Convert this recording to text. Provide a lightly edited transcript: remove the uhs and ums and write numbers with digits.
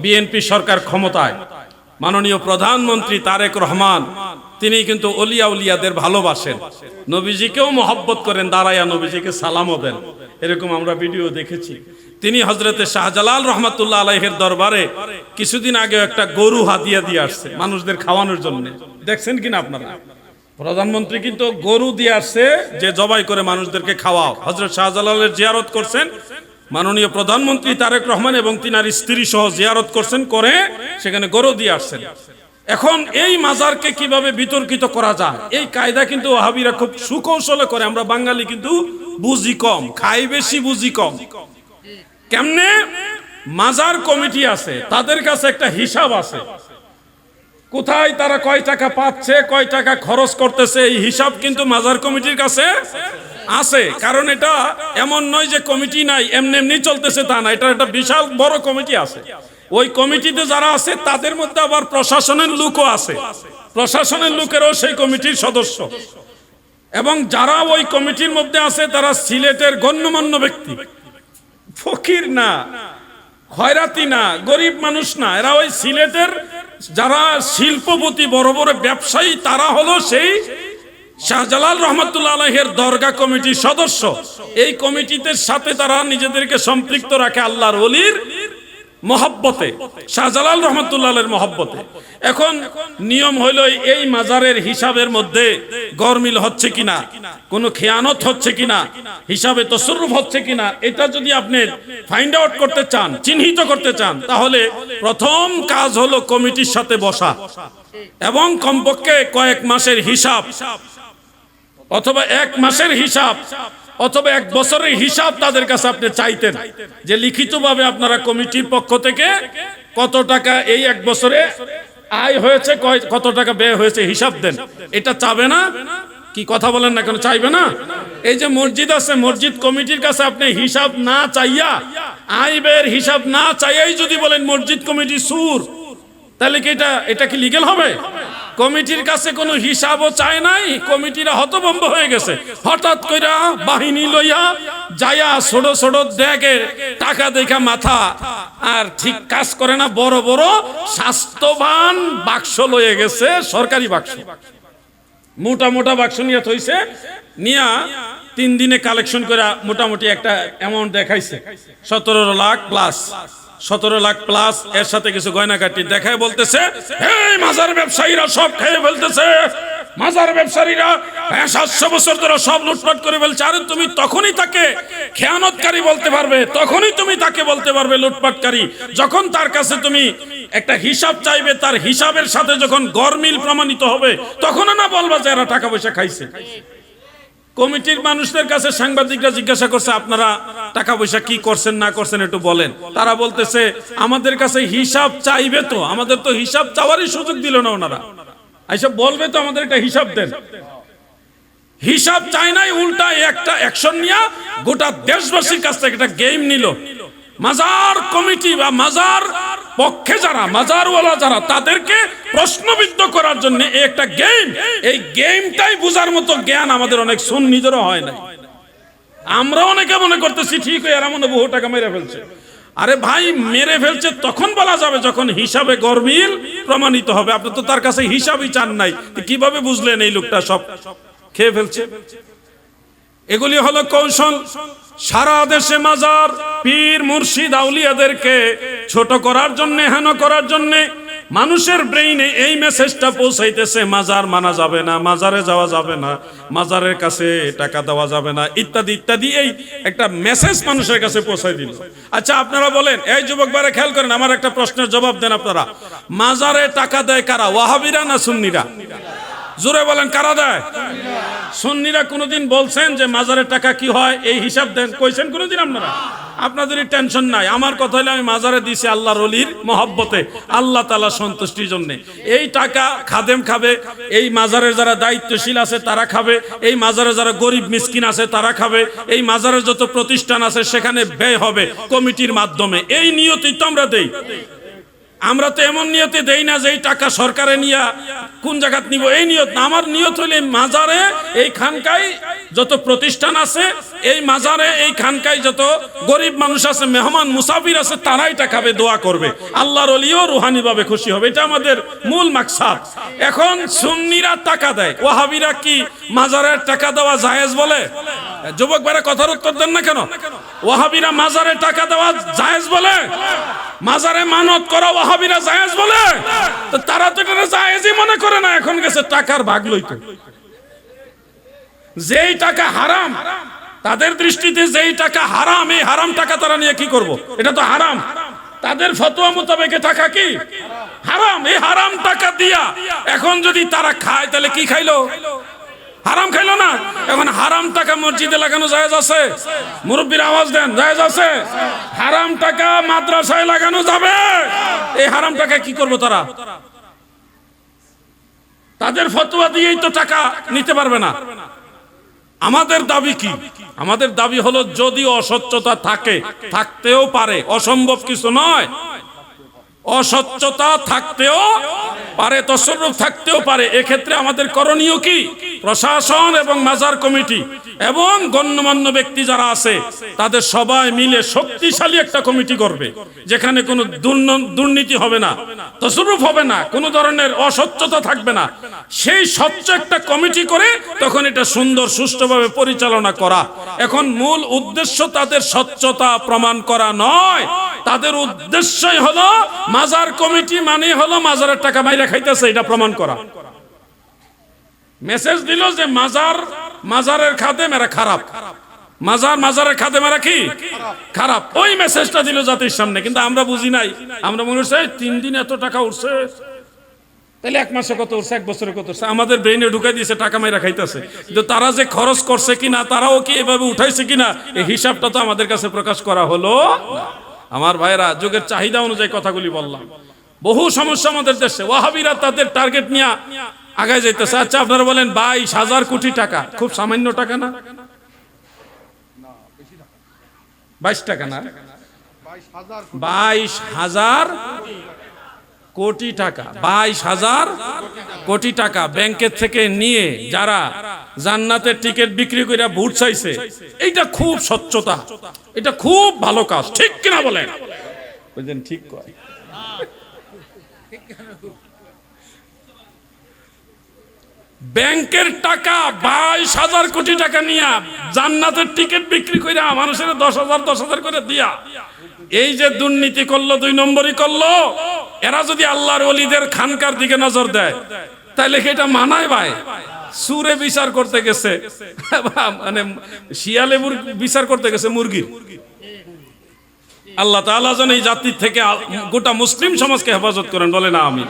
BNP সরকার ক্ষমতায়, মাননীয় প্রধানমন্ত্রী তারেক রহমান তিনি কিন্তু ওলিয়া উলিয়াদের ভালোবাসেন, নবীজিকেও মহব্বত করেন, দাঁড়াইয়া নবীজিকে সালামও দেন। এরকম আমরা ভিডিও দেখেছি। তিনি হযরতে শাহজালাল রহমাতুল্লাহ আলাইহির দরবারে কিছুদিন আগে একটা গরু হাদিয়া দিয়ে আসছে মানুষদের খাওয়ানোর জন্য। দেখছেন কিনা আপনারা? প্রধানমন্ত্রী কিন্তু গরু দিয়ে আসছে যে জবাই করে মানুষদেরকে খাওয়াও। হযরত শাহজালালের জিয়ারত করছেন মাননীয় প্রধানমন্ত্রী তারেক রহমান এবং তিনার স্ত্রী সহ জিয়ারত করছেন, করে সেখানে গরু দিয়ে আসছেন। এখন এই মাজারকে কিভাবে বিতর্কিত করা যায় এই কায়দা কিন্তু ওয়াহাবিরা খুব সুকৌশলে করে। আমরা বাঙালি কিন্তু বুঝি কম, খাই বেশি, বুঝি কম। কেমনে? মাজার কমিটি আছে, তাদের কাছে একটা হিসাব আছে, কোথায় তারা কয় টাকা পাচ্ছে, কয় টাকা খরচ করতেছে, এই হিসাব কিন্তু মাজার কমিটির কাছে আছে। কারণ এটা এমন নয় যে কমিটি নাই, এমনি এমনি চলতেছে তা না, এটা একটা বিশাল বড় কমিটি আছে। ওই কমিটিতে যারা আছে তাদের মধ্যে আবার প্রশাসনের লোকও আছে, প্রশাসনের লোকেরও সেই কমিটির সদস্য। এবং যারা ওই কমিটির মধ্যে আছে তারা সিলেটের গণ্যমান্য ব্যক্তি, ফকির না, খয়রাতি না, গরিব মানুষ না, এরা ওই সিলেটের যারা শিল্পপতি, বড় বড় ব্যবসায়ী, তারা হলো সেই শাহজালাল রহমাতুল্লাহ আলাইহির দরগা কমিটির সদস্য। এই কমিটিতে সাথে তারা নিজেদেরকে সম্পৃক্ত রাখে আল্লাহর ওলির মহব্বতে, শাহজালাল রহমাতুল্লাহ আলাইহির মহব্বতে। এখন নিয়ম হইল এই মাজারের হিসাবের মধ্যে গরমিল হচ্ছে কিনা, কোনো খেয়ানত হচ্ছে কিনা, হিসাবে তসররুফ হচ্ছে কিনা, এটা যদি আপনি ফাইন্ড আউট করতে চান, চিহ্নিত করতে চান, তাহলে প্রথম কাজ হলো কমিটির সাথে বসা এবং কমপক্ষে কয়েক মাসের হিসাব অথবা এক মাসের হিসাব অথবা এক বছরের হিসাব তাদের কাছে আপনি চাইতেন যে লিখিতভাবে আপনারা কমিটির পক্ষ থেকে কত টাকা এই এক বছরে আয় হয়েছে, কত টাকা ব্যয় হয়েছে, হিসাব দেন। এটা চাবে না? কি কথা বলেন না কেন? চাইবে না? এই যে মসজিদ আছে, মসজিদ কমিটির কাছে আপনি হিসাব না চাইয়া, আয় ব্যয়ের হিসাব না চাইয়াই যদি বলেন মসজিদ কমিটি সুর, তাহলে কি এটা কি লিগ্যাল হবে? কমিটির কাছে কোনো হিসাবও চায় নাই, কমিটিরা হতভম্ব হয়ে গেছে। হঠাৎ কইরা বাহিনী লইয়া যায়া ছোট ছোট দেখে টাকা দেখা মাথা আর ঠিক কাজ করে না, বড় বড় স্বাস্থ্যবান বাক্স লয়ে গেছে, সরকারি বাক্স, মোটা মোটা বাক্স নিয়ে থইছে, নিয়া 3 দিনে কালেকশন করে মোটামুটি একটা অ্যামাউন্ট দেখাইছে, 17 লাখ প্লাস, 17 লাখ প্লাস, এর সাথে কিছু গয়নাকাটি দেখায় বলতেছে এই মাজার ব্যবসায়ীরা সব খেয়ে ফেলতেছে, মাজার ব্যবসায়ীরা 700 বছর ধরে সব লুটপাট করে ফেলছে। আরে তুমি তখনই তাকে খেয়ানতকারী বলতে পারবে, তখনই তুমি তাকে বলতে পারবে লুটপাটকারী, যখন তার কাছে তুমি একটা হিসাব চাইবে, তার হিসাবের সাথে যখন গরমিল প্রমাণিত হবে, তখন না বলবা যে এরা টাকা পয়সা খাইছে। কমিটির মানুষদের কাছে সাংবাদিকরা জিজ্ঞাসা করছে আপনারা টাকা পয়সা কি করছেন না করছেন একটু বলেন। তারা বলতেছে আমাদের কাছে হিসাব চাইবে, তো আমাদের তো হিসাব চাওয়ারই সুযোগ দিল না ওনারা, এইসব বলবে তো আমাদের একটা হিসাব দেন। হিসাব চাই নাই, উল্টা একটা অ্যাকশন নিয়ে গোটা দেশবাসীর কাছ থেকে একটা গেম নিল। মাজার কমিটি বা মাজার পক্ষে যারা, মাজারওয়ালা যারা, তাদেরকে প্রশ্নবিদ্ধ করার জন্য একটা গেম, এই গেমটাই বুঝার মতো জ্ঞান আমাদের অনেক সুন্নিদেরও হয় না। আমরা অনেকে মনে করতেছি ঠিক হয়ে এরা মনে বহু টাকা মেরে ফেলছে। আরে ভাই, মেরে ফেলছে তখন বলা যাবে যখন হিসাবে গরমিল প্রমাণিত হবে। আপনি তো তার কাছে হিসাবই চান নাই, কিভাবে বুঝলেন এই লোকটা সব খেয়ে ফেলছে? এগুলি হলো কৌশল। সারা দেশে মাজার, পীর, মুর্শিদ, আউলিয়াদেরকে ছোট করার জন্য, হেন করার জন্য মানুষের ব্রেইনে এই মেসেজটা পৌঁছাইতেছে মাজার মানা যাবে না, মাজারে যাওয়া যাবে না, মাজারের কাছে টাকা দেওয়া যাবে না, ইত্যাদি ইত্যাদি। এই একটা মেসেজ মানুষের কাছে পৌঁছাই দিল। আচ্ছা আপনারা বলেন, এই যুবক ভাইরা খেয়াল করেন, আমার একটা প্রশ্নের জবাব দেন আপনারা। মাজারে টাকা দেয় কারা, ওয়াহাবিরা না সুন্নিরা? জোরে বলেন, কারা দেয়? সুন্নিরা কোনদিন বলছেন যে মাজারের টাকা কি হয় এই হিসাব দেন? কইছেন কোনদিন আপনারা? আপনাদেরই টেনশন নাই। আমার কথা হলো আমি মাজারে দিছি আল্লাহর ওলির মহব্বতে, আল্লাহ তাআলা সন্তুষ্টির জন্য। এই টাকা খাদেম খাবে, এই মাজারের যারা দায়িত্বশীল আছে তারা খাবে, এই মাজারে যারা গরিব মিসকিন আছে তারা খাবে, এই মাজারের যত প্রতিষ্ঠান আছে সেখানে ব্যয় হবে কমিটির মাধ্যমে। এই নিয়তেই তো আমরা দেই। আমরা তো এমন নিয়তে দেই না যে এই টাকা সরকারে নিয়ে কোন জায়গাত নিব, এই নিয়ত না। আমার নিয়ত হলে মাজারে, এই খানকায় যত প্রতিষ্ঠান আছে এই মাজারে এই খানকায় যত গরিব মানুষ আছে, মেহমান মুসাফির আছে, তারাই এটা খাবে, দোয়া করবে, আল্লাহর ওলিও রুহানি ভাবে খুশি হবে। এটা আমাদের মূল মাকসাদ। এখন সুন্নিরা টাকা দেয়, ওয়াহাবিরা কি মাজারের টাকা দেওয়া জায়েজ বলে? যুবক ভাইরা কথার উত্তর দেন না কেন? ওয়াহাবিরা মাজারে টাকা দেওয়া জায়েজ বলে? মাজারে মানত করা ওয়াহাবিরা জায়েজ বলে? তো তারা তো এটা জায়েজই মনে করে না, এখন গেছে টাকার ভাগ লইতে। যেই টাকা হারাম, তাদের দৃষ্টিতে যেই টাকা হারাম, এই হারাম টাকা তারা নিয়ে কি করব? এটা তো হারাম। তাদের ফতোয়া মোতাবেক টাকা কি হারাম। এই হারাম টাকা দিয়া এখন যদি তারা খায়, তাহলে কি খাইলো? হারাম খাইলো না? এখন হারাম টাকা মসজিদে লাগানো জায়েজ আছে? মুরব্বির আওয়াজ দেন, জায়েজ আছে? হারাম টাকা মাদ্রাসায় লাগানো যাবে? এই হারাম টাকা কি করব তারা? তাদের ফতোয়া দিয়েই তো টাকা নিতে পারবে না। আমাদের দাবি কি? আমাদের দাবি হলো, যদি অসচ্ছতা থাকে, থাকতেও পারে, অসম্ভব কিছু নয়, অসচ্ছতা থাকতেও পারে, তসররুফ থাকতেও পারে। এক্ষেত্রে আমাদের করণীয় কি? প্রশাসন এবং মাজার কমিটি এবং গণ্যমান্য ব্যক্তি যারা আছে, তাদের সবাই মিলে শক্তিশালী একটা কমিটি করবে, যেখানে কোনো দুর্নীতি হবে না, তসররুফ হবে না, কোনো ধরনের অস্বচ্ছতা থাকবে না। সেই স্বচ্ছ একটা কমিটি করে তখন এটা সুন্দর সুষ্ঠুভাবে পরিচালনা করা। এখন মূল উদ্দেশ্য তাদের স্বচ্ছতা প্রমাণ করা নয়, তাদের উদ্দেশ্যই হলো মাজার কমিটি মানে হলো মাজারের টাকা মাইরা খাইতেছে, এটা প্রমাণ করা। মেসেজ দিল যে মাজারের খাদেম এরা খারাপ, মাজারের খাদেম এরা কি খারাপ, ওই মেসেজটা দিল জাতির সামনে। কিন্তু আমরা বুঝি নাই, আমরা মনে হচ্ছে 3 দিন এত টাকা উঠছে, তাহলে 1 মাসে কত উঠছে, 1 বছরে কত উঠছে, আমাদের ব্রেইনে ঢুকাই দিয়েছে টাকা মাইরা খাইতেছে। কিন্তু তারা যে খরচ করছে কিনা, তারাও কি এভাবে উঠাইছে কিনা, এই হিসাবটা তো আমাদের কাছে প্রকাশ করা হলো। আমার ভাইরা, যুগের চাহিদা অনুযায়ী কথাগুলি বললাম। বহু সমস্যা আমাদের দেশে, ওয়াহাবিরা তাদের টার্গেট নিয়ে আগায় যাইতেছে। আচ্ছা, আপনারা বলেন 22,000 কোটি টাকা খুব সামান্য টাকা না? 22 টাকা না, 22,000 কোটি টাকা, 22,000 কোটি টাকা ব্যাংকের থেকে নিয়ে যারা জান্নাতের টিকিট বিক্রি করে ভোট চাইছে, এইটা খুব স্বচ্ছতা, এটা খুব ভালো কাজ, ঠিক কিনা বলেন? বুঝলেন? ঠিক কয়। ব্যাংকের টাকা 22,000 কোটি টাকা নিয়ে জান্নাতের টিকিট বিক্রি করে মানুষের 10,000 করে দিয়া, এই যে দুর্নীতি করলো, 2 নম্বরই করলো। এরা যদি আল্লাহর ওলিদের খানকার দিকে নজর দেয়, তাহলে কি এটা মানায় ভাই? সুরে বিচার করতে গেছে, মানে শিয়ালে বিচার করতে গেছে মুরগির। আল্লাহ তাআলা যেন এই জাতির থেকে গোটা মুসলিম সমাজকে হেফাজত করেন, বলে না আমিন।